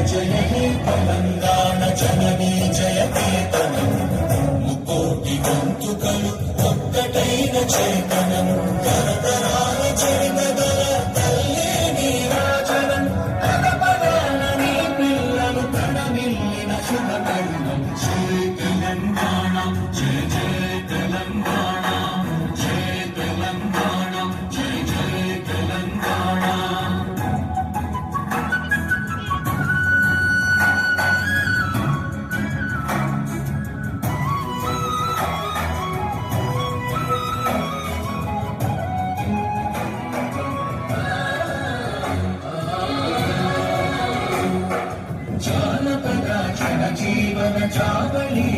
జయ హే తెలంగాణ జననీ జయకేతనం ముకోటి గొంతుకలు ఒక్కటైన చేతనం తరతరాల చరితగల తల్లే నీరాజనం పదపదాన నీ పిల్లలు ప్రణమిల్లిన శుభకరుణం జయ తెలంగాణ జయ జయ తెలంగాణ జయ తెలంగాణ జయ జయ తెలంగాణ. జానపద జన జీవన చావళి